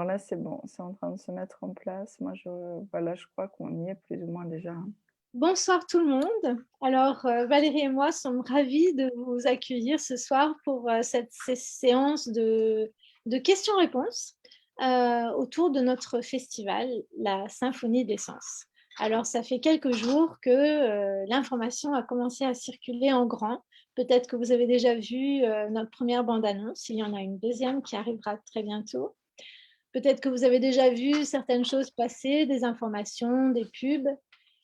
Alors là, c'est bon, c'est en train de se mettre en place. Moi, voilà, je crois qu'on y est plus ou moins déjà, hein. Bonsoir tout le monde. Alors, Valérie et moi sommes ravis de vous accueillir ce soir pour cette séance de questions-réponses autour de notre festival, la Symphonie des Sens. Alors, ça fait quelques jours que l'information a commencé à circuler en grand. Peut-être que vous avez déjà vu notre première bande-annonce. Il y en a une deuxième qui arrivera très bientôt. Peut-être que vous avez déjà vu certaines choses passer, des informations, des pubs.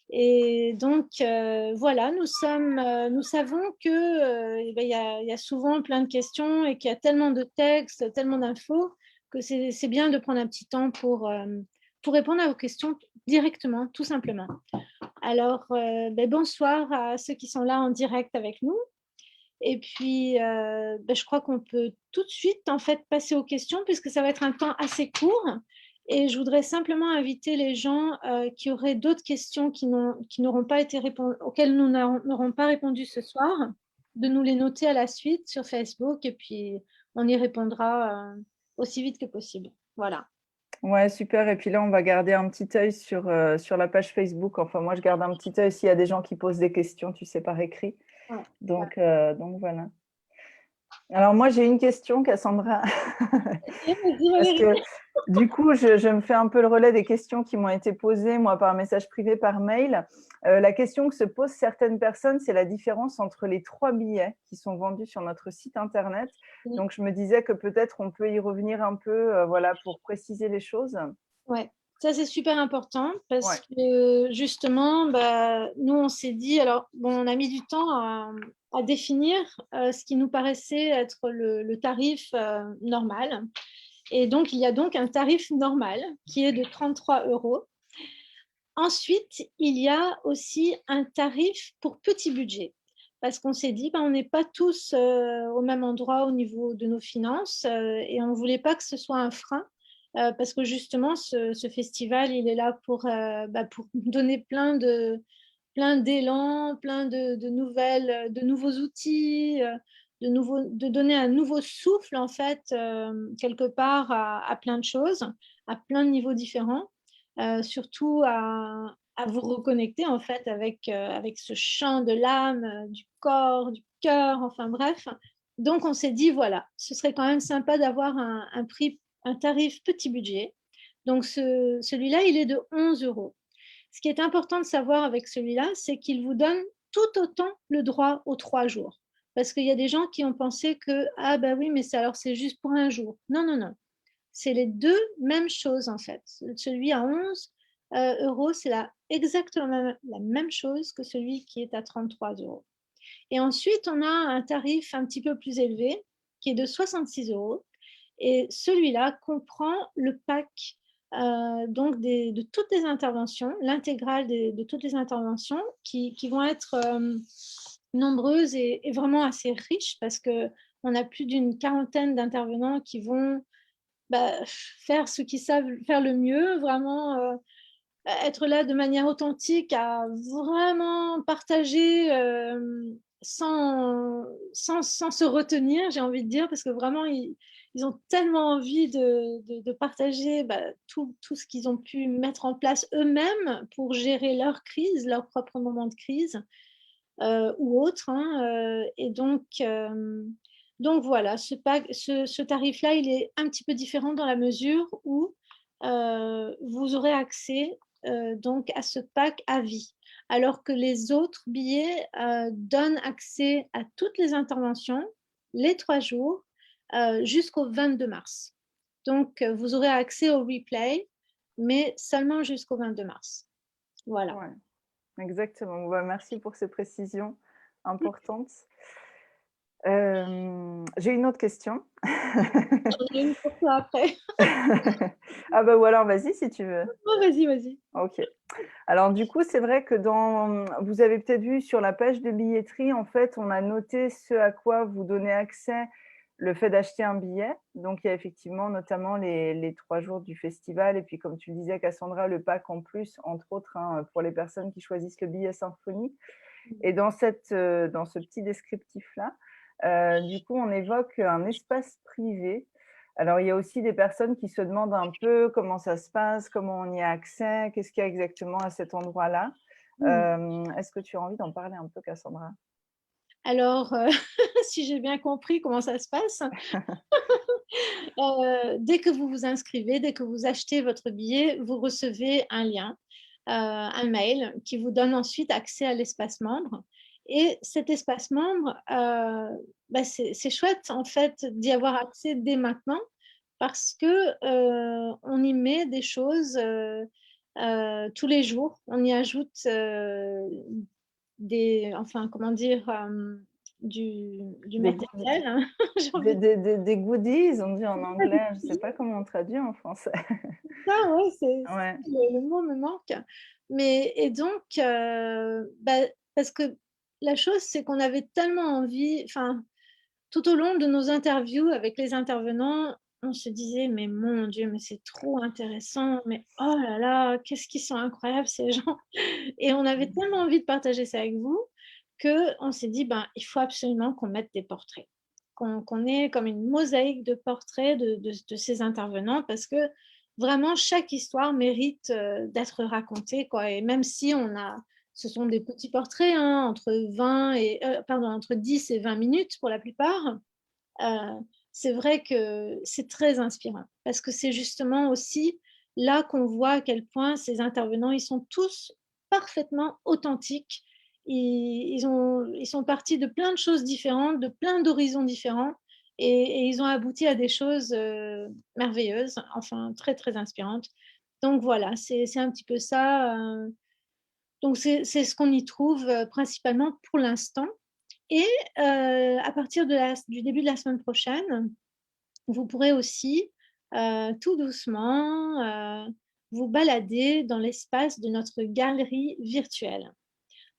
Et donc, voilà, nous savons que, eh ben, il y a souvent plein de questions et qu'il y a tellement de textes, tellement d'infos, que c'est bien de prendre un petit temps pour répondre à vos questions directement, tout simplement. Alors, ben, bonsoir à ceux qui sont là en direct avec nous. Et puis, ben, je crois qu'on peut tout de suite en fait passer aux questions puisque ça va être un temps assez court. Et je voudrais simplement inviter les gens qui auraient d'autres questions qui n'auront pas été auxquelles nous n'aurons pas répondu ce soir, de nous les noter à la suite sur Facebook et puis on y répondra aussi vite que possible. Voilà. Ouais, super. Et puis là, on va garder un petit œil sur la page Facebook. Enfin, moi, je garde un petit œil s'il y a des gens qui posent des questions, tu sais, par écrit. Ouais, voilà. Donc voilà. Alors moi, j'ai une question, Cassandra, Vas-y, parce Valérie. que du coup, je me fais un peu le relais des questions qui m'ont été posées, moi, par message privé, par mail. La question que se posent certaines personnes, c'est la différence entre les 3 billets qui sont vendus sur notre site internet. Donc, je me disais que peut-être on peut y revenir un peu, voilà, pour préciser les choses. Ouais, ça c'est super important parce Ouais. que justement, bah, nous on s'est dit, alors bon, on a mis du temps à définir ce qui nous paraissait être le tarif normal. Et donc il y a donc un tarif normal qui est de 33 euros. Ensuite, il y a aussi un tarif pour petit budget. Parce qu'on s'est dit, ben, on n'est pas tous au même endroit au niveau de nos finances et on ne voulait pas que ce soit un frein parce que justement, ce festival, il est là pour donner plein d'élan, plein de nouvelles, de nouveaux outils, de donner un nouveau souffle, en fait, quelque part à plein de choses, à plein de niveaux différents. Surtout à vous reconnecter en fait avec ce chant de l'âme, du corps, du cœur, enfin bref. Donc on s'est dit voilà, ce serait quand même sympa d'avoir un prix, un tarif petit budget. Donc celui-là, il est de 11 euros. Ce qui est important de savoir avec celui-là, c'est qu'il vous donne tout autant le droit aux 3 jours. Parce qu'il y a des gens qui ont pensé que, ah bah oui, mais alors c'est juste pour un jour. Non, non, non. C'est les deux mêmes choses en fait. Celui à 11 euros, c'est exactement la même chose que celui qui est à 33 euros. Et ensuite, on a un tarif un petit peu plus élevé qui est de 66 euros. Et celui-là comprend le pack donc de toutes les interventions, l'intégrale de toutes les interventions qui vont être nombreuses et vraiment assez riches parce qu'on a plus d'une quarantaine d'intervenants qui vont bah, faire ce qu'ils savent faire le mieux, vraiment être là de manière authentique, à vraiment partager sans se retenir, j'ai envie de dire, parce que vraiment, ils ont tellement envie de partager bah, tout ce qu'ils ont pu mettre en place eux-mêmes pour gérer leur crise, leur propre moment de crise ou autre. Hein, et donc voilà, ce tarif-là, il est un petit peu différent dans la mesure où vous aurez accès donc à ce pack à vie, alors que les autres billets donnent accès à toutes les interventions, les 3 jours, jusqu'au 22 mars. Donc, vous aurez accès au replay, mais seulement jusqu'au 22 mars. Voilà. Ouais, exactement. Bah, merci pour ces précisions importantes. J'ai une autre question. J'en ai une pour toi après. Ah bah ou alors vas-y si tu veux. Oh, vas-y, vas-y. OK. Alors du coup, c'est vrai que vous avez peut-être vu sur la page de billetterie, en fait, on a noté ce à quoi vous donnez accès, le fait d'acheter un billet. Donc il y a effectivement notamment les 3 jours du festival et puis comme tu le disais Cassandra, le pack en plus, entre autres, hein, pour les personnes qui choisissent le billet symphonie. Et dans ce petit descriptif-là, du coup, on évoque un espace privé Alors, il y a aussi des personnes qui se demandent un peu comment ça se passe, comment on y a accès, qu'est-ce qu'il y a exactement à cet endroit-là. Mmh. Est-ce que tu as envie d'en parler un peu, Cassandra? Alors, si j'ai bien compris comment ça se passe, dès que vous vous inscrivez, dès que vous achetez votre billet, vous recevez un lien, un mail qui vous donne ensuite accès à l'espace membre et cet espace membre, bah, c'est chouette en fait d'y avoir accès dès maintenant parce que, on y met des choses, tous les jours. On y ajoute, des enfin comment dire? Du Des goodies, matériel, hein, j'ai envie de des goodies, on dit en anglais, je ne sais pas comment on traduit en français. ça, ouais, c'est Ouais. le mot me manque. Mais et donc, bah, parce que la chose, c'est qu'on avait tellement envie enfin, tout au long de nos interviews avec les intervenants, on se disait: «Mais mon Dieu, mais c'est trop intéressant, mais oh là là, qu'est-ce qu'ils sont incroyables ces gens!» et on avait tellement envie de partager ça avec vous, qu'on s'est dit: «Ben, il faut absolument qu'on mette des portraits». Qu'on ait comme une mosaïque de portraits de ces intervenants parce que vraiment chaque histoire mérite, d'être racontée quoi et même si on a ce sont des petits portraits, hein, entre 10 et 20 minutes pour la plupart. Heu, c'est vrai que c'est très inspirant parce que c'est justement aussi là qu'on voit à quel point ces intervenants, ils sont tous parfaitement authentiques. Ils sont partis de plein de choses différentes, de plein d'horizons différents et ils ont abouti à des choses, merveilleuses, enfin très, très inspirantes. Donc voilà, c'est un petit peu ça, donc c'est ce qu'on y trouve, principalement pour l'instant et à partir du début de la semaine prochaine, vous pourrez aussi, tout doucement, vous balader dans l'espace de notre galerie virtuelle.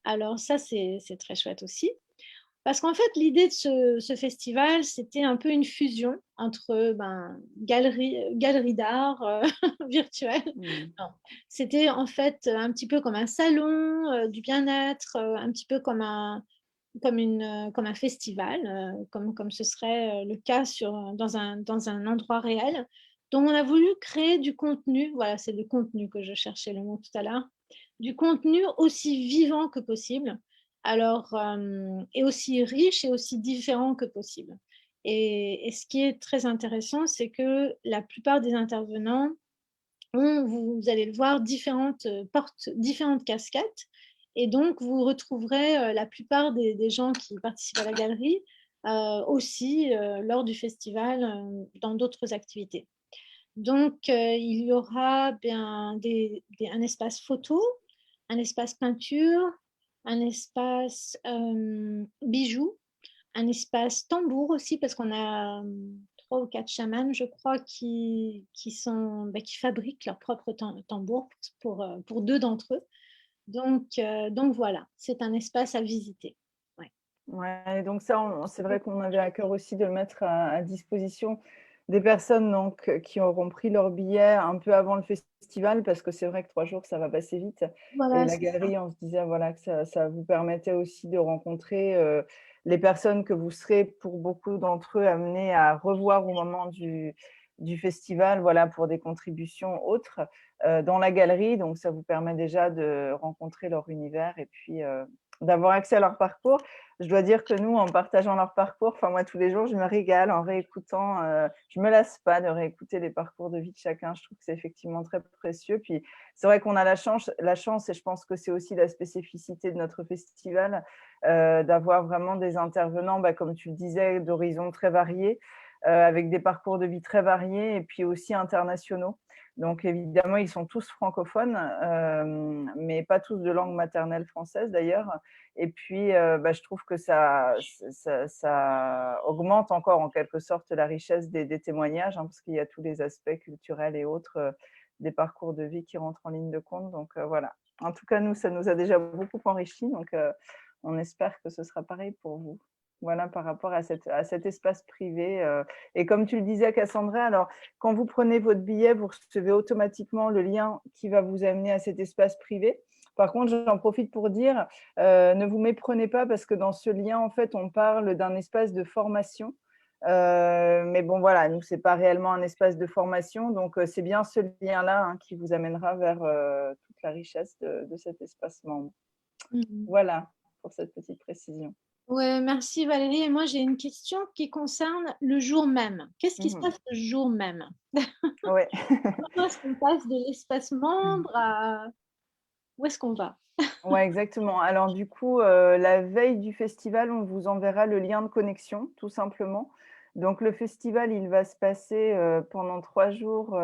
Alors ça, c'est très chouette aussi, parce qu'en fait, l'idée de ce festival, c'était un peu une fusion entre, ben, galerie d'art, virtuelle. Mmh. Non, c'était en fait, un petit peu comme un salon, du bien-être, un petit peu comme un festival, comme ce serait, le cas dans un endroit réel. Donc on a voulu créer du contenu, voilà, c'est le contenu que je cherchais le mot tout à l'heure, du contenu aussi vivant que possible, alors, et aussi riche et aussi différent que possible. Et ce qui est très intéressant, c'est que la plupart des intervenants vous allez le voir, portent différentes casquettes et donc vous retrouverez, la plupart des gens qui participent à la galerie, aussi, lors du festival, dans d'autres activités. Donc, il y aura bien un espace photo, un espace peinture, un espace, bijoux, un espace tambour aussi parce qu'on a, 3 ou 4 chamans, je crois, qui fabriquent leurs propres tambours pour 2 d'entre eux. Donc voilà, c'est un espace à visiter. Ouais. Ouais, donc ça, c'est vrai qu'on avait à cœur aussi de le mettre à disposition des personnes donc, qui auront pris leur billet un peu avant le festival, parce que c'est vrai que 3 jours, ça va passer vite et Voilà, la c'est ça. galerie, on se disait, voilà, que ça vous permettait aussi de rencontrer, les personnes que vous serez, pour beaucoup d'entre eux, amenés à revoir au moment du festival, voilà, pour des contributions autres, dans la galerie. Donc ça vous permet déjà de rencontrer leur univers et puis, d'avoir accès à leur parcours. Je dois dire que nous, en partageant leur parcours, enfin moi tous les jours, je me régale en réécoutant, je me lasse pas de réécouter les parcours de vie de chacun. Je trouve que c'est effectivement très précieux. Puis c'est vrai qu'on a la chance et je pense que c'est aussi la spécificité de notre festival, d'avoir vraiment des intervenants, bah, comme tu le disais, d'horizons très variés, avec des parcours de vie très variés et puis aussi internationaux. Donc évidemment, ils sont tous francophones, mais pas tous de langue maternelle française d'ailleurs. Et puis, bah, je trouve que ça augmente encore en quelque sorte la richesse des témoignages, hein, parce qu'il y a tous les aspects culturels et autres, des parcours de vie qui rentrent en ligne de compte. Donc, voilà. En tout cas, nous, ça nous a déjà beaucoup enrichis, donc on espère que ce sera pareil pour vous. Voilà, par rapport à cet espace privé, et comme tu le disais, Cassandra, alors quand vous prenez votre billet, vous recevez automatiquement le lien qui va vous amener à cet espace privé. Par contre, j'en profite pour dire, ne vous méprenez pas parce que dans ce lien, en fait, on parle d'un espace de formation, Mais bon, voilà, nous, c'est pas réellement un espace de formation. Donc, c'est bien ce lien-là hein, qui vous amènera vers toute la richesse de cet espace membre. Mhm. Voilà pour cette petite précision. Ouais, merci Valérie. Et moi, j'ai une question qui concerne le jour même. Qu'est-ce qui se Mhm. passe le jour même? Ouais. Comment est-ce qu'on passe de l'espace membre à où est-ce qu'on va? Ouais, exactement. Alors du coup, la veille du festival, on vous enverra le lien de connexion, tout simplement. Donc le festival, il va se passer, pendant 3 jours,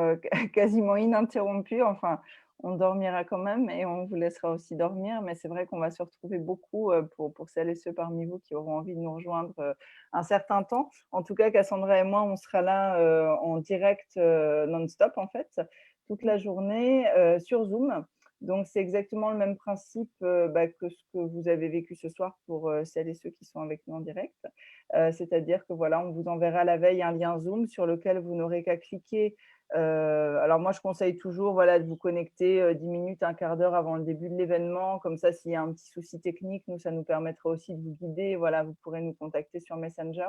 quasiment ininterrompus. Enfin, on dormira quand même et on vous laissera aussi dormir, mais c'est vrai qu'on va se retrouver beaucoup, pour celles et ceux parmi vous qui auront envie de nous rejoindre, un certain temps. En tout cas, Cassandra et moi, on sera là, en direct, non-stop, en fait, toute la journée, sur Zoom. Donc, c'est exactement le même principe que ce que vous avez vécu ce soir pour celles et ceux qui sont avec nous en direct. C'est-à-dire que voilà, on vous enverra la veille un lien Zoom sur lequel vous n'aurez qu'à cliquer. Alors moi, je conseille toujours voilà, de vous connecter 10 minutes, un quart d'heure avant le début de l'événement. Comme ça, s'il y a un petit souci technique, nous, ça nous permettra aussi de vous guider. Voilà, vous pourrez nous contacter sur Messenger.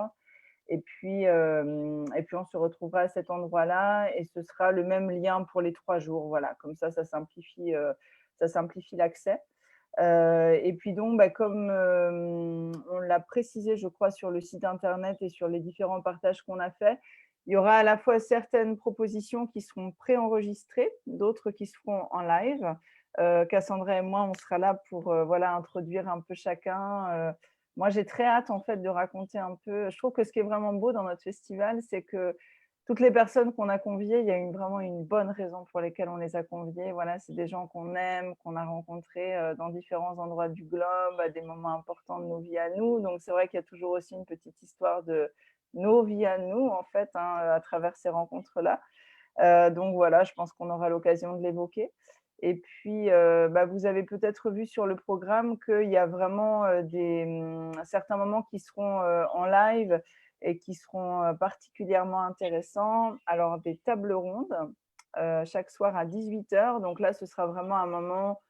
Et puis, on se retrouvera à cet endroit-là et ce sera le même lien pour les 3 jours. Voilà, comme ça simplifie l'accès. Et puis donc, comme on l'a précisé, je crois, sur le site internet et sur les différents partages qu'on a faits, il y aura à la fois certaines propositions qui seront préenregistrées, d'autres qui se feront en live. Cassandra et moi, on sera là pour voilà, introduire un peu chacun. Moi, j'ai très hâte en fait de raconter un peu. Je trouve que ce qui est vraiment beau dans notre festival, c'est que toutes les personnes qu'on a conviées, il y a vraiment une bonne raison pour lesquelles on les a conviées. Voilà, c'est des gens qu'on aime, qu'on a rencontrés dans différents endroits du globe, à des moments importants de nos vies à nous. Donc, c'est vrai qu'il y a toujours aussi une petite histoire de nos vies à nous, en fait, hein, à travers ces rencontres-là. Donc, voilà, je pense qu'on aura l'occasion de l'évoquer. Et puis, vous avez peut-être vu sur le programme qu'il y a vraiment certains moments qui seront en live et qui seront particulièrement intéressants. Alors, des tables rondes chaque soir à 18h. Donc là, ce sera vraiment un moment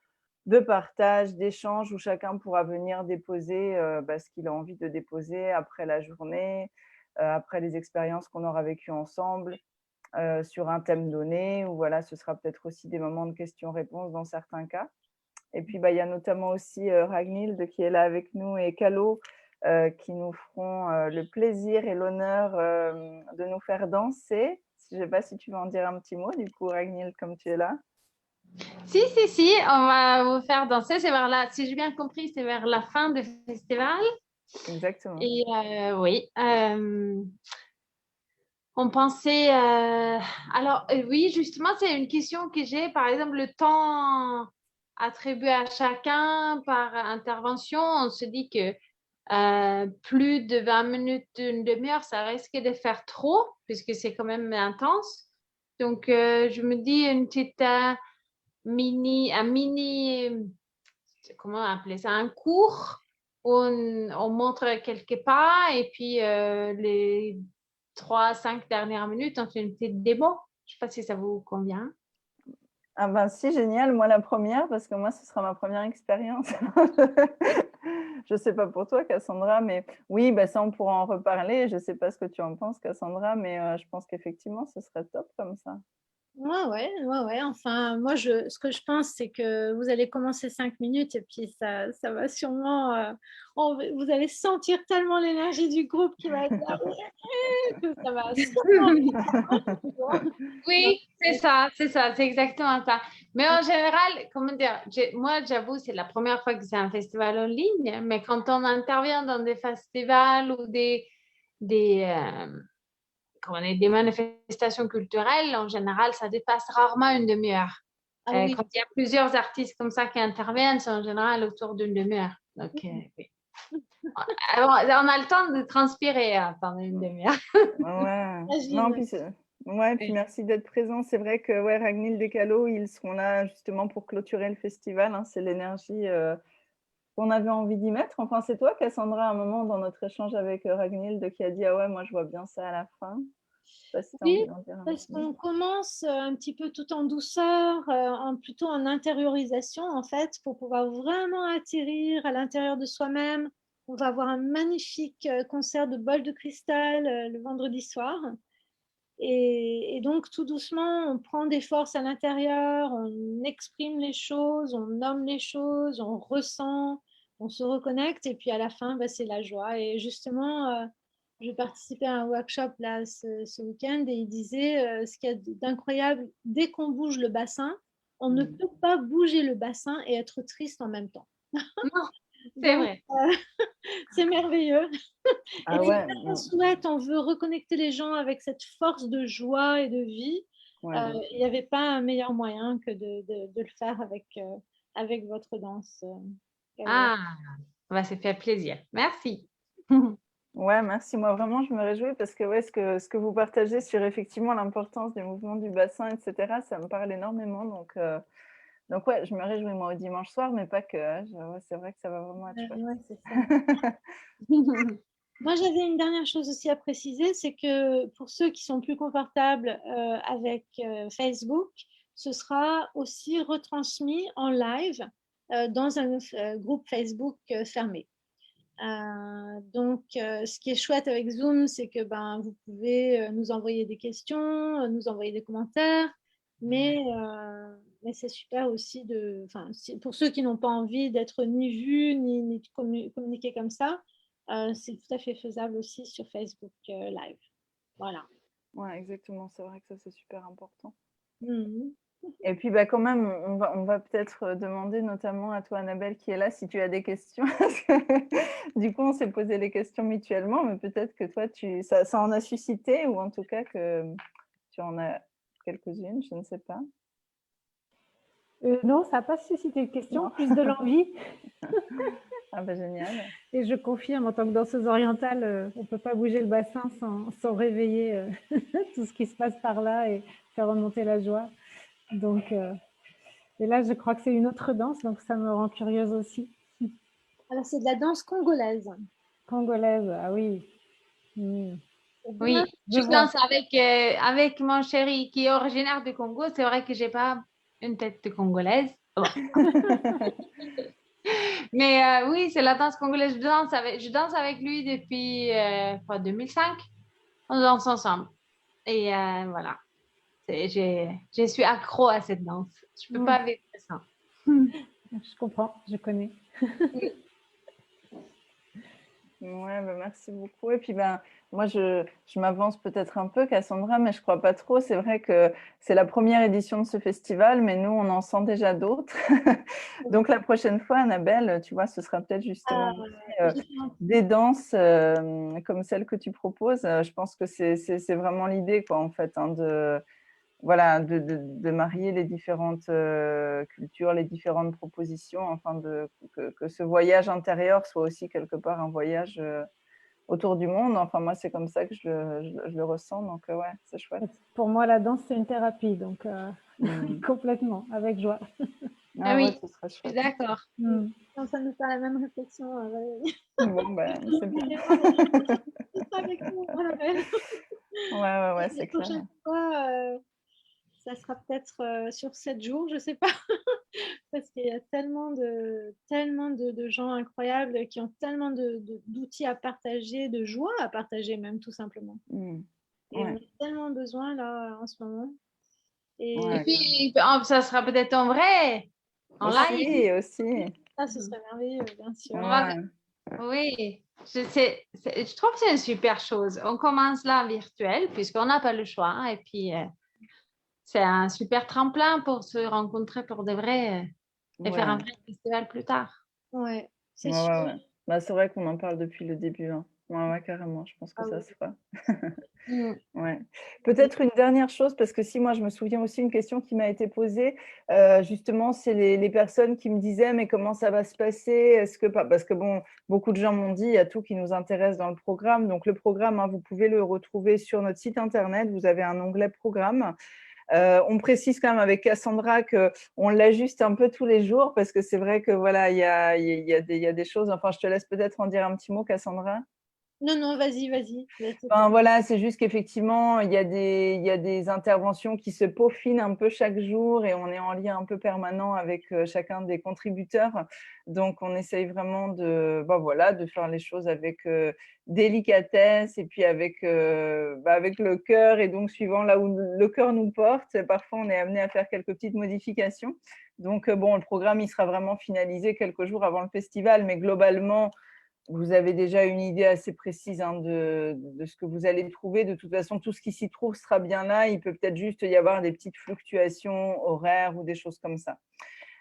de partage, d'échange où chacun pourra venir déposer ce qu'il a envie de déposer après la journée, après les expériences qu'on aura vécues ensemble. Sur un thème donné, ou voilà, ce sera peut-être aussi des moments de questions-réponses dans certains cas. Et puis, il y a notamment aussi Ragnhild qui est là avec nous et Calo qui nous feront le plaisir et l'honneur de nous faire danser. Je ne sais pas si tu veux en dire un petit mot, du coup, Ragnhild, comme tu es là. Si, si, si, on va vous faire danser. C'est vers la, si j'ai bien compris, c'est vers la fin du festival. Exactement. Et oui, on pensait. Alors, oui, justement, c'est une question que j'ai. Par exemple, le temps attribué à chacun par intervention, on se dit que plus de 20 minutes, une demi-heure, ça risque de faire trop, puisque c'est quand même intense. Donc, je me dis une petite un mini, comment appeler ça, un cours où on montre quelques pas et puis les 3, 5 dernières minutes, on fait une petite démo. Je ne sais pas si ça vous convient. Ah ben si, génial, moi la première, parce que moi, ce sera ma première expérience. Je ne sais pas pour toi, Cassandra, mais oui, ça, on pourra en reparler. Je ne sais pas ce que tu en penses, Cassandra, mais je pense qu'effectivement, ce serait top comme ça. Ouais. Enfin, moi, ce que je pense, c'est que vous allez commencer 5 minutes et puis ça va sûrement. Vous allez sentir tellement l'énergie du groupe qui va être là, ouais, que ça va sûrement. Oui, c'est exactement ça. Mais en général, comment dire, moi, j'avoue, c'est la première fois que c'est un festival en ligne, mais quand on intervient dans des festivals ou des, des manifestations culturelles, en général, ça dépasse rarement une demi-heure. Ah oui. Quand il y a plusieurs artistes comme ça qui interviennent, c'est en général autour d'une demi-heure. Donc, oui. Alors, on a le temps de transpirer pendant une demi-heure. Ouais. Non, J'imagine. puis merci d'être présent. C'est vrai que ouais, Ragnhild et Calo, ils seront là justement pour clôturer le festival, hein. C'est l'énergie qu'on avait envie d'y mettre. Enfin, c'est toi, Cassandra, à un moment dans notre échange avec Ragnhild qui a dit « Ah ouais, moi, je vois bien ça à la fin ». Je sais pas si tu as Oui, envie d'en dire un parce petit mot. qu'on commence un petit peu tout en douceur, plutôt en intériorisation, en fait, pour pouvoir vraiment atterrir à l'intérieur de soi-même, On va avoir un magnifique concert de bol de cristal le vendredi soir. Et donc, tout doucement, on prend des forces à l'intérieur, on exprime les choses, on nomme les choses, on ressent, on se reconnecte. Et puis, à la fin, c'est la joie. Et justement, je participais à un workshop là, ce week-end et il disait ce qu'il y a d'incroyable, dès qu'on bouge le bassin, on ne peut pas bouger le bassin et être triste en même temps. Non, c'est vrai. C'est merveilleux. Ah Et ouais. on souhaite, on veut reconnecter les gens avec cette force de joie et de vie. Il n'y avait pas un meilleur moyen que de le faire avec votre danse. Ah, ça fait plaisir. Merci. Ouais, merci. Moi, vraiment, je me réjouis parce que ouais, ce que vous partagez sur effectivement l'importance des mouvements du bassin, etc., ça me parle énormément. Donc ouais, je me réjouis moi au dimanche soir, mais pas que. Hein. Ouais, c'est vrai que ça va vraiment être chouette. Ouais, c'est ça. Moi, j'avais une dernière chose aussi à préciser, c'est que pour ceux qui sont plus confortables avec Facebook, ce sera aussi retransmis en live dans un groupe Facebook fermé. Donc, ce qui est chouette avec Zoom, c'est que vous pouvez nous envoyer des questions, nous envoyer des commentaires, mais c'est super aussi pour ceux qui n'ont pas envie d'être ni vus, ni de communiquer comme ça, c'est tout à fait faisable aussi sur Facebook Live. Voilà. Ouais, exactement. C'est vrai que ça, c'est super important. Mhm. Et puis, quand même, on va peut-être demander notamment à toi, Annabelle, qui est là, si tu as des questions. Du coup, on s'est posé les questions mutuellement, mais peut-être que toi, ça en a suscité, ou en tout cas que tu en as quelques-unes, je ne sais pas. Non, ça n'a pas suscité de questions, Non. plus de l'envie. Ah génial. Et je confirme, en tant que danseuse orientale, on ne peut pas bouger le bassin sans réveiller tout ce qui se passe par là et faire remonter la joie. Donc, et là, je crois que c'est une autre danse, donc ça me rend curieuse aussi. Alors, c'est de la danse congolaise. Congolaise, ah oui. Oui, je danse avec mon chéri qui est originaire du Congo. C'est vrai que j'ai pas une tête de congolaise. Mais oui, c'est la danse congolaise. Je danse avec lui depuis 2005. On danse ensemble. Et voilà. Je suis accro à cette danse. Je peux pas vivre sans. Je comprends, je connais. Ouais, merci beaucoup. Et puis, moi, je m'avance peut-être un peu, Cassandra, mais je crois pas trop. C'est vrai que c'est la première édition de ce festival, mais nous, on en sent déjà d'autres. Donc, la prochaine fois, Annabelle, tu vois, ce sera peut-être justement des danses comme celle que tu proposes. Je pense que c'est vraiment l'idée, quoi, en fait, hein, voilà, de marier les différentes cultures, les différentes propositions, enfin que ce voyage intérieur soit aussi quelque part un voyage autour du monde. Enfin, moi, c'est comme ça que je le ressens, donc ouais, c'est chouette. Pour moi, la danse, c'est une thérapie, donc complètement, avec joie. Ah oui, ouais, ce sera chouette. D'accord. Ça nous fait la même réflexion. Bon, c'est bien. Avec nous, Annabelle. Ouais, c'est clair. La prochaine fois, ça sera peut-être sur 7 jours, je ne sais pas, parce qu'il y a tellement de gens incroyables qui ont tellement d'outils à partager, de joie à partager même, tout simplement. Et on a tellement besoin là en ce moment. Et puis, ça sera peut-être en vrai, en live. Aussi. Ça, ce serait merveilleux, bien sûr. Oui, je trouve que c'est une super chose. On commence là virtuel, puisqu'on n'a pas le choix. Et puis, c'est un super tremplin pour se rencontrer pour de vrai et faire un vrai festival plus tard. Ouais, c'est sûr. C'est vrai qu'on en parle depuis le début. Hein. Ouais, carrément. Je pense que ça se fera. Ouais. Peut-être une dernière chose, parce que si moi je me souviens aussi une question qui m'a été posée, justement, c'est les personnes qui me disaient mais comment ça va se passer? Est-ce que parce que bon, beaucoup de gens m'ont dit il y a tout qui nous intéresse dans le programme. Donc le programme, hein, vous pouvez le retrouver sur notre site internet. Vous avez un onglet programme. On précise quand même avec Cassandra qu'on l'ajuste un peu tous les jours parce que c'est vrai que voilà, il y a des choses. Enfin, je te laisse peut-être en dire un petit mot, Cassandra. Non, non, vas-y, vas-y. Ben voilà, c'est juste qu'effectivement, il y a des interventions qui se peaufinent un peu chaque jour et on est en lien un peu permanent avec chacun des contributeurs. Donc, on essaye vraiment ben voilà, de faire les choses avec délicatesse et puis avec, avec le cœur. Et donc, suivant là où le cœur nous porte, parfois on est amené à faire quelques petites modifications. Donc, bon, le programme, il sera vraiment finalisé quelques jours avant le festival, mais globalement, vous avez déjà une idée assez précise hein, de ce que vous allez trouver. De toute façon, tout ce qui s'y trouve sera bien là. Il peut peut-être juste y avoir des petites fluctuations horaires ou des choses comme ça.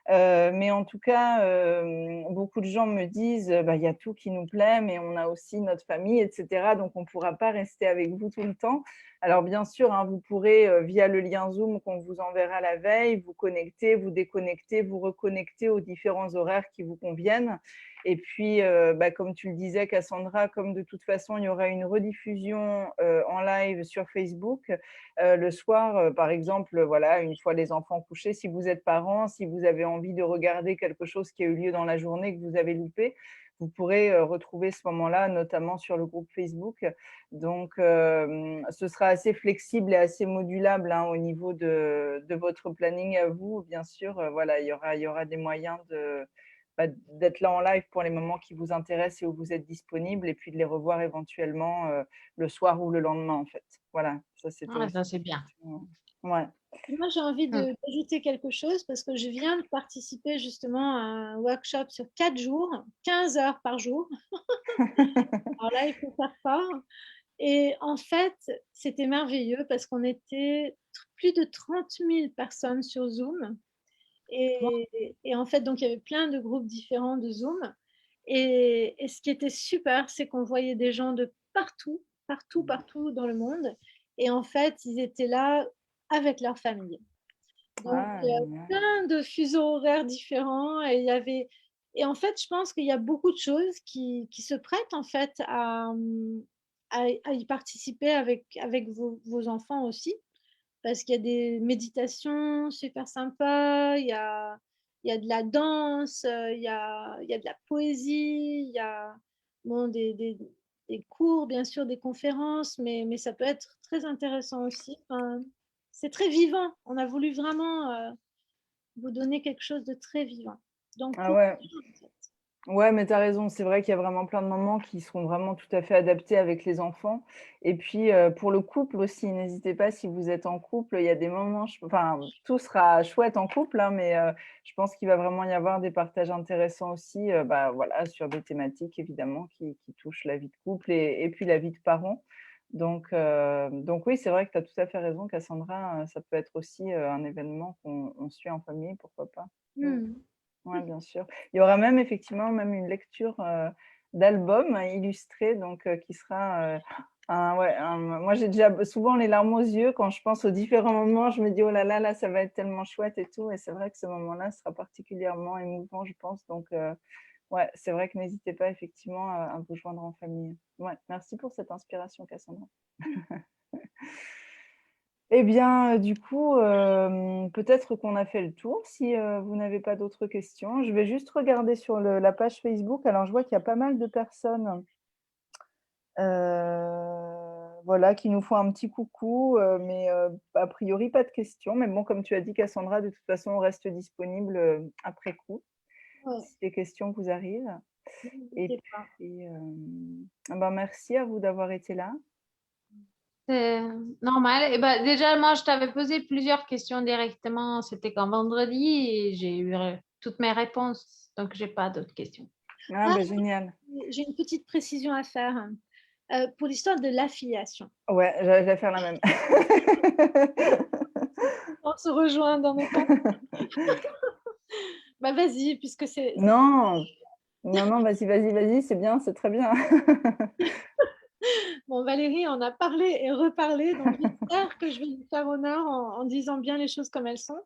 Mais en tout cas, beaucoup de gens me disent, bah, y a tout qui nous plaît, mais on a aussi notre famille, et cetera. Donc, on ne pourra pas rester avec vous tout le temps. Alors, bien sûr, hein, vous pourrez, via le lien Zoom qu'on vous enverra la veille, vous connecter, vous déconnecter, vous reconnecter aux différents horaires qui vous conviennent. Et puis, bah, comme tu le disais, Cassandra, comme de toute façon, il y aura une rediffusion en live sur Facebook, le soir, par exemple, voilà, une fois les enfants couchés, si vous êtes parents, si vous avez envie de regarder quelque chose qui a eu lieu dans la journée que vous avez loupé, vous pourrez retrouver ce moment-là, notamment sur le groupe Facebook. Donc, ce sera assez flexible et assez modulable hein, au niveau de votre planning à vous. Bien sûr, voilà, il y aura des moyens d'être là en live pour les moments qui vous intéressent et où vous êtes disponible, et puis de les revoir éventuellement le soir ou le lendemain, en fait. Voilà, ça c'était Ah, aussi ça, c'est bien. ouais. Moi, j'ai envie Mmh. d'ajouter quelque chose parce que je viens de participer justement à un workshop sur 4 jours, 15 heures par jour. Alors là, il faut faire fort. Et en fait, c'était merveilleux parce qu'on était plus de 30 000 personnes sur Zoom. Et en fait, donc, il y avait plein de groupes différents de Zoom. Et ce qui était super, c'est qu'on voyait des gens de partout, partout, partout dans le monde. Et en fait, ils étaient là avec leur famille. Donc, Ah, il y a génial. plein de fuseaux horaires différents. Et, et en fait, je pense qu'il y a beaucoup de choses qui se prêtent en fait à y participer avec vos enfants aussi parce qu'il y a des méditations super sympas, il y a de la danse, il y a de la poésie, il y a bon, des cours, bien sûr, des conférences, mais ça peut être très intéressant aussi. Enfin, c'est très vivant. On a voulu vraiment vous donner quelque chose de très vivant. Donc, Ah pour ouais. Ouais, mais tu as raison, c'est vrai qu'il y a vraiment plein de moments qui seront vraiment tout à fait adaptés avec les enfants. Et puis, pour le couple aussi, n'hésitez pas si vous êtes en couple, il y a des moments enfin, tout sera chouette en couple, hein, mais je pense qu'il va vraiment y avoir des partages intéressants aussi, bah, voilà, sur des thématiques évidemment qui touchent la vie de couple et puis la vie de parents. Donc oui, c'est vrai que tu as tout à fait raison, Cassandra, ça peut être aussi, un événement qu'on suit en famille, pourquoi pas. Mmh. Hmm. Ouais, bien sûr. Il y aura même effectivement même une lecture, d'albums illustrés donc qui sera, moi j'ai déjà souvent les larmes aux yeux quand je pense aux différents moments. Je me dis: «Oh là là, là, ça va être tellement chouette et tout» et c'est vrai que ce moment-là sera particulièrement émouvant, je pense donc ouais, c'est vrai que n'hésitez pas effectivement à vous joindre en famille. Ouais, merci pour cette inspiration, Cassandra. Eh bien, du coup, peut-être qu'on a fait le tour si, vous n'avez pas d'autres questions. Je vais juste regarder sur la page Facebook. Alors, je vois qu'il y a pas mal de personnes, voilà, qui nous font un petit coucou, mais a priori pas de questions. Mais bon, comme tu as dit, Cassandra, de toute façon, on reste disponible, après coup, Ouais, si des questions vous arrivent. Et n'hésitez pas. puis, ben, merci à vous d'avoir été là. C'est normal. Et ben, déjà, moi, je t'avais posé plusieurs questions directement. C'était quand vendredi et j'ai eu toutes mes réponses. Donc, j'ai pas d'autres questions. Ah, Ah, ben génial. j'ai une petite précision à faire pour l'histoire de l'affiliation. Ouais, j'allais faire la même. On se rejoint dans nos pensées. Bah vas-y, puisque c'est... Non, non, non, vas-y, vas-y, vas-y, c'est bien, c'est très bien. Bon, Valérie en a parlé et reparlé, donc j'espère que je vais lui faire honneur en disant bien les choses comme elles sont.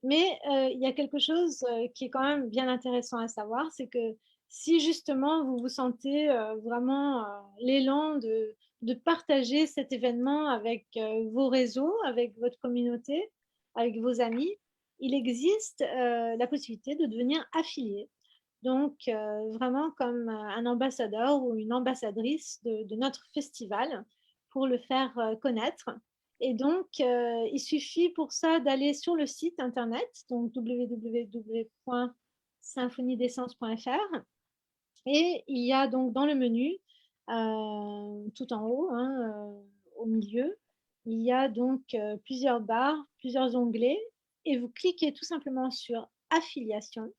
Mais il y a quelque chose qui est quand même bien intéressant à savoir, c'est que si justement vous vous sentez vraiment l'élan de partager cet événement avec vos réseaux, avec votre communauté, avec vos amis, il existe la possibilité de devenir affilié. donc vraiment comme un ambassadeur ou une ambassadrice de notre festival pour le faire connaître. Et donc, il suffit pour ça d'aller sur le site internet, donc www.symphoniedessence.fr. Et il y a donc dans le menu, tout en haut, au milieu, il y a donc plusieurs barres, plusieurs onglets, et vous cliquez tout simplement sur affiliation.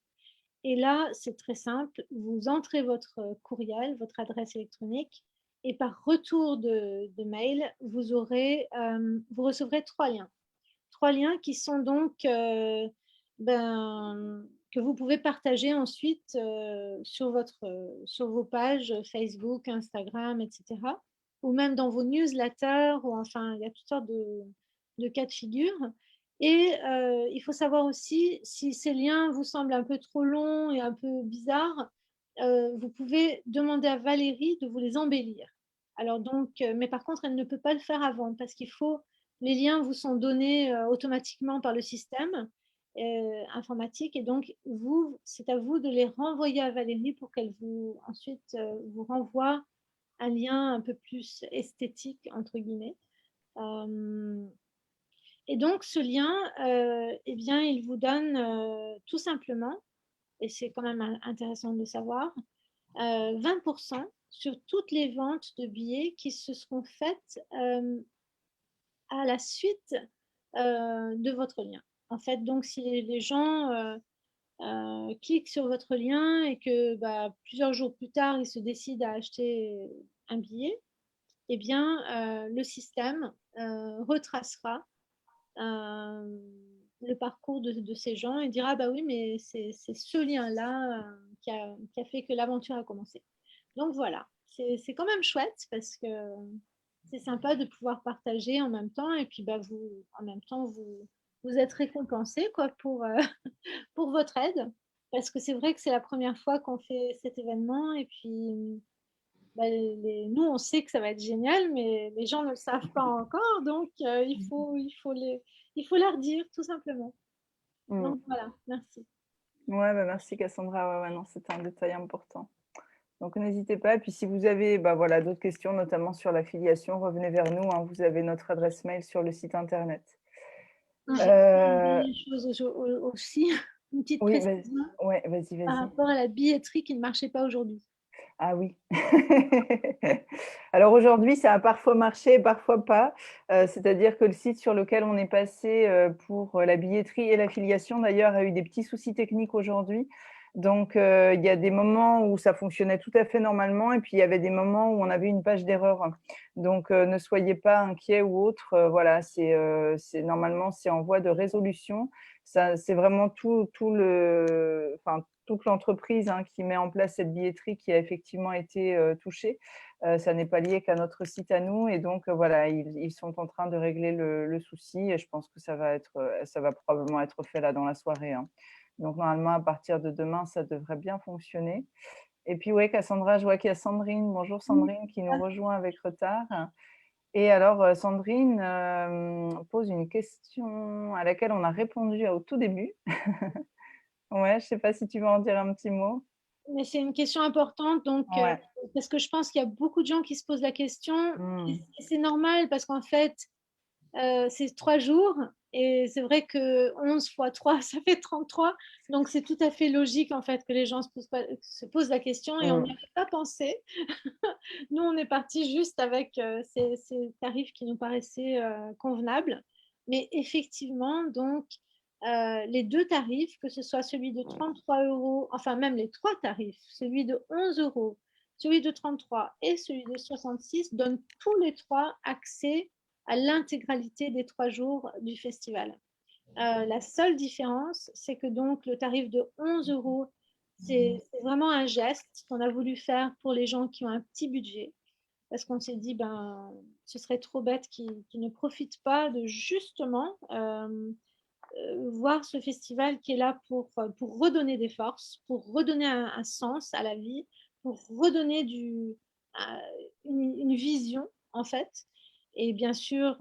Et là, c'est très simple, vous entrez votre courriel, votre adresse électronique, et par retour de mail, vous recevrez 3 liens. 3 liens qui sont donc que vous pouvez partager ensuite sur vos pages Facebook, Instagram, etc. Ou même dans vos newsletters, ou enfin, il y a toutes sortes de cas de figure. Et il faut savoir aussi, si ces liens vous semblent un peu trop longs et un peu bizarres, vous pouvez demander à Valérie de vous les embellir. Alors donc, mais par contre, elle ne peut pas le faire avant parce qu'il faut les liens vous sont donnés automatiquement par le système informatique et donc c'est à vous de les renvoyer à Valérie pour qu'elle ensuite vous renvoie un lien un peu plus esthétique, entre guillemets. Et donc, ce lien, eh bien, il vous donne tout simplement, et c'est quand même intéressant de le savoir, 20% sur toutes les ventes de billets qui se seront faites à la suite de votre lien. En fait, donc, si les gens cliquent sur votre lien et que plusieurs jours plus tard, ils se décident à acheter un billet, eh bien, le système retracera le parcours de ces gens et dira, bah oui, mais c'est ce lien-là qui a fait que l'aventure a commencé. Donc voilà, c'est quand même chouette parce que c'est sympa de pouvoir partager en même temps et puis en même temps, vous êtes récompensé quoi, pour votre aide parce que c'est vrai que c'est la première fois qu'on fait cet événement et puis nous, on sait que ça va être génial, mais les gens ne le savent pas encore, donc il faut leur dire tout simplement. Donc voilà, merci. Ouais, merci Cassandra. Ouais, non, c'était un détail important. Donc n'hésitez pas. Et puis si vous avez voilà, d'autres questions, notamment sur l'affiliation, revenez vers nous. Vous avez notre adresse mail sur le site internet. Une chose aussi, une petite Oui, précision vas-y. par rapport à la billetterie qui ne marchait pas aujourd'hui. Ah oui. Alors aujourd'hui, ça a parfois marché, parfois pas. C'est-à-dire que le site sur lequel on est passé pour la billetterie et l'affiliation, d'ailleurs, a eu des petits soucis techniques aujourd'hui. Donc, il y a des moments où ça fonctionnait tout à fait normalement et puis il y avait des moments où on avait une page d'erreur. Donc, ne soyez pas inquiets ou autre. Voilà, normalement, c'est en voie de résolution. C'est vraiment toute l'entreprise qui met en place cette billetterie qui a effectivement été touchée. Ça n'est pas lié qu'à notre site à nous. Et donc, voilà, ils sont en train de régler le souci. Et je pense que ça va probablement être fait là dans la soirée. Donc, normalement, à partir de demain, ça devrait bien fonctionner. Et puis, oui, Cassandra, je vois qu'il y a Sandrine. Bonjour Sandrine qui nous rejoint avec retard. Et alors, Sandrine pose une question à laquelle on a répondu au tout début. Ouais, je ne sais pas si tu veux en dire un petit mot. Mais c'est une question importante, donc, Ouais. parce que je pense qu'il y a beaucoup de gens qui se posent la question. Et c'est normal parce qu'en fait, c'est 3 jours et c'est vrai que 11 fois 3, ça fait 33. Donc, c'est tout à fait logique en fait que les gens se posent la question et on n'y avait pas pensé. Nous, on est parti juste avec ces tarifs qui nous paraissaient convenables. Mais effectivement, donc, les 2 tarifs, que ce soit celui de 33 €, enfin même les 3 tarifs, celui de 11 €, celui de 33 et celui de 66, donnent tous les 3 accès à l'intégralité des 3 jours du festival. La seule différence, c'est que donc le tarif de 11 €, c'est vraiment un geste qu'on a voulu faire pour les gens qui ont un petit budget, parce qu'on s'est dit, ce serait trop bête qu'ils ne profitent pas de justement voir ce festival qui est là pour redonner des forces, pour redonner un sens à la vie, pour redonner une vision, en fait. Et bien sûr,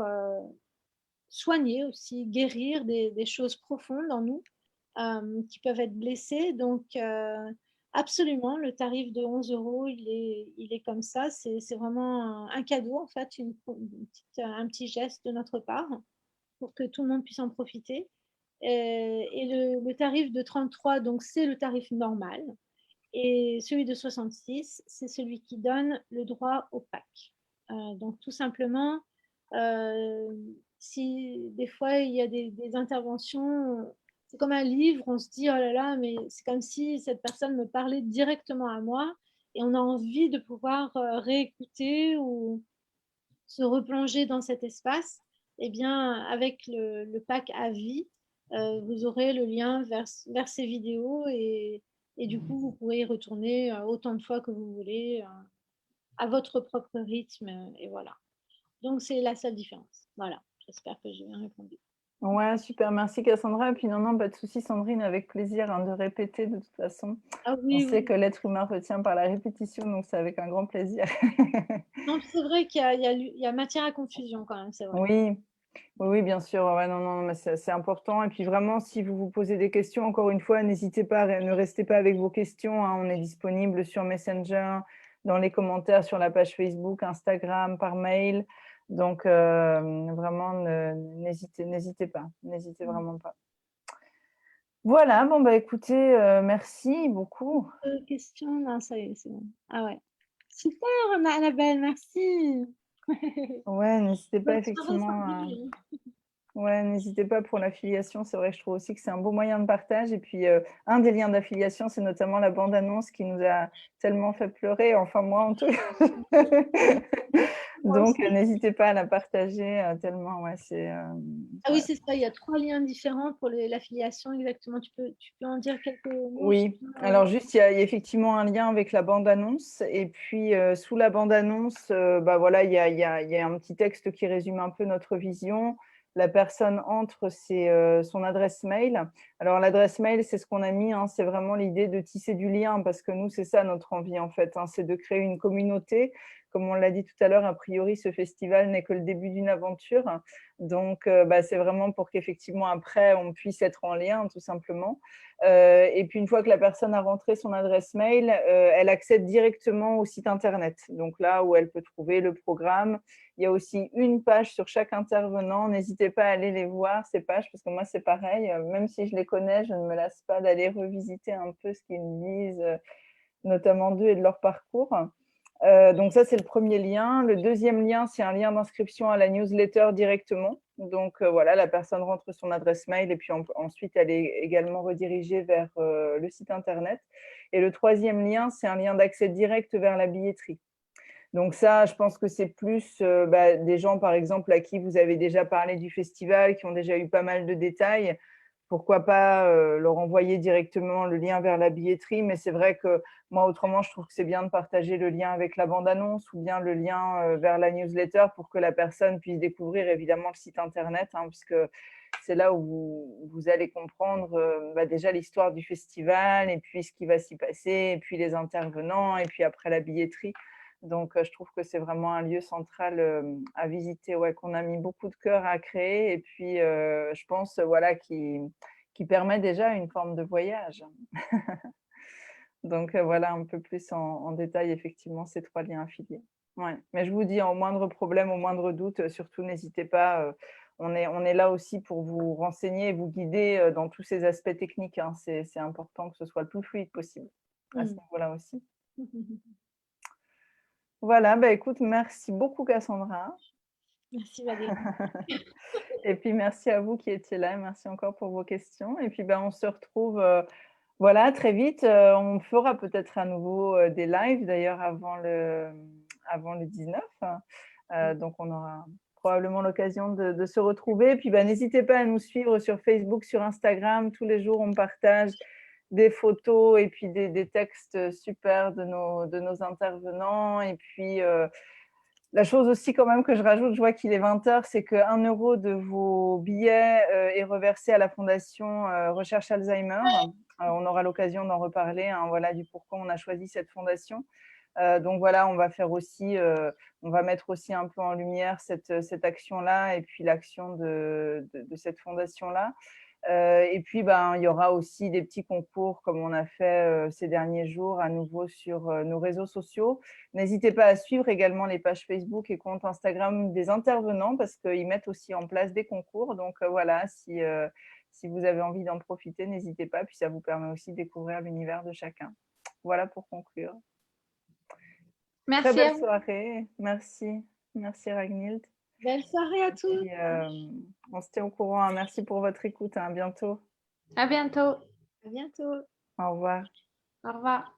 soigner aussi, guérir des choses profondes en nous qui peuvent être blessées. Donc, Absolument, le tarif de 11 €, il est comme ça. C'est vraiment un cadeau, en fait, un petit geste de notre part pour que tout le monde puisse en profiter. Et le tarif de 33, donc c'est le tarif normal. Et celui de 66, c'est celui qui donne le droit au pack. Donc tout simplement, si des fois il y a des interventions, c'est comme un livre, on se dit oh là là, mais c'est comme si cette personne me parlait directement à moi et on a envie de pouvoir réécouter ou se replonger dans cet espace. Eh bien, avec le pack à vie, vous aurez le lien vers ces vidéos et du coup, vous pourrez y retourner autant de fois que vous voulez, à votre propre rythme. Et voilà. Donc, c'est la seule différence. Voilà. J'espère que j'ai bien répondu. Ouais, super, merci Cassandra. Et puis non, pas de souci, Sandrine, avec plaisir de répéter de toute façon. Ah On oui, sait oui. que l'être humain retient par la répétition, donc c'est avec un grand plaisir. Non, c'est vrai qu'il y a matière à confusion quand même, c'est vrai. Oui, oui, bien sûr. Ouais, non, mais c'est important. Et puis vraiment, si vous vous posez des questions, encore une fois, n'hésitez pas, ne restez pas avec vos questions, hein. On est disponible sur Messenger, dans les commentaires sur la page Facebook, Instagram, par mail. Donc, vraiment, n'hésitez pas. N'hésitez vraiment pas. Voilà, bon, bah écoutez, merci beaucoup. Question, non, ça y est, c'est bon. Ah ouais. Super, Annabelle, merci. Ouais, n'hésitez pas Bonne soirée, effectivement à... Sandrine. Ouais, n'hésitez pas pour l'affiliation. C'est vrai, je trouve aussi que c'est un beau moyen de partage. Et puis, un des liens d'affiliation, c'est notamment la bande-annonce qui nous a tellement fait pleurer. Enfin, moi, en tout cas. Moi Donc, aussi. n'hésitez pas à la partager tellement, ouais, c'est... Ah oui, ouais. c'est ça, il y a 3 liens différents pour l'affiliation, exactement. Tu peux en dire quelques mots? Oui, alors juste, il y a effectivement un lien avec la bande-annonce. Et puis, sous la bande-annonce, bah, voilà, il y a un petit texte qui résume un peu notre vision. La personne entre son adresse mail. Alors, l'adresse mail, c'est ce qu'on a mis, hein, c'est vraiment l'idée de tisser du lien, parce que nous, c'est ça notre envie, en fait, hein, c'est de créer une communauté. Comme on l'a dit tout à l'heure, a priori, ce festival n'est que le début d'une aventure. Donc, bah, c'est vraiment pour qu'effectivement, après, on puisse être en lien, tout simplement. Et puis, une fois que la personne a rentré son adresse mail, elle accède directement au site internet. Donc là où elle peut trouver le programme. Il y a aussi une page sur chaque intervenant. N'hésitez pas à aller les voir, ces pages, parce que moi, c'est pareil. Même si je les connais, je ne me lasse pas d'aller revisiter un peu ce qu'ils disent, notamment d'eux et de leur parcours. Donc ça, c'est le premier lien. Le deuxième lien, c'est un lien d'inscription à la newsletter directement. Donc voilà, la personne rentre son adresse mail et puis ensuite, elle est également redirigée vers le site internet. Et le troisième lien, c'est un lien d'accès direct vers la billetterie. Donc ça, je pense que c'est plus des gens, par exemple, à qui vous avez déjà parlé du festival, qui ont déjà eu pas mal de détails. Pourquoi pas leur envoyer directement le lien vers la billetterie. Mais c'est vrai que moi, autrement, je trouve que c'est bien de partager le lien avec la bande-annonce ou bien le lien vers la newsletter pour que la personne puisse découvrir évidemment le site internet, hein, puisque c'est là où vous allez comprendre déjà l'histoire du festival et puis ce qui va s'y passer, et puis les intervenants, et puis après la billetterie. Donc, je trouve que c'est vraiment un lieu central à visiter, ouais, qu'on a mis beaucoup de cœur à créer. Et puis, je pense, voilà, qui permet déjà une forme de voyage. Donc, voilà un peu plus en détail, effectivement, ces 3 liens affiliés. Ouais. Mais je vous dis, au moindre problème, au moindre doute, surtout n'hésitez pas. On est là aussi pour vous renseigner et vous guider dans tous ces aspects techniques, hein. C'est important que ce soit le plus fluide possible à ce niveau-là aussi. Voilà, bah, écoute, merci beaucoup Cassandra. Merci Valérie. Et puis merci à vous qui étiez là, et merci encore pour vos questions. Et puis ben, on se retrouve voilà, très vite. On fera peut-être à nouveau des lives d'ailleurs avant le 19. Donc on aura probablement l'occasion de se retrouver. Et puis ben, n'hésitez pas à nous suivre sur Facebook, sur Instagram. Tous les jours, on partage des photos et puis des textes super de nos intervenants. Et puis la chose aussi quand même que je rajoute, je vois qu'il est 20h, c'est que 1 € de vos billets est reversé à la Fondation Recherche Alzheimer. On aura l'occasion d'en reparler, hein, voilà, du pourquoi on a choisi cette fondation. Donc voilà, on va mettre aussi un peu en lumière cette action-là et puis l'action de cette fondation-là. Et puis, il y aura aussi des petits concours comme on a fait ces derniers jours à nouveau sur nos réseaux sociaux. N'hésitez pas à suivre également les pages Facebook et comptes Instagram des intervenants parce qu'ils mettent aussi en place des concours. Donc voilà, si vous avez envie d'en profiter, n'hésitez pas. Puis ça vous permet aussi de découvrir l'univers de chacun. Voilà pour conclure. Très Merci à belle vous. soirée. Merci. Merci Ragnhild. Belle soirée à tous. Et, on se tient au courant. Merci pour votre écoute. À bientôt. À bientôt. À bientôt. Au revoir. Au revoir.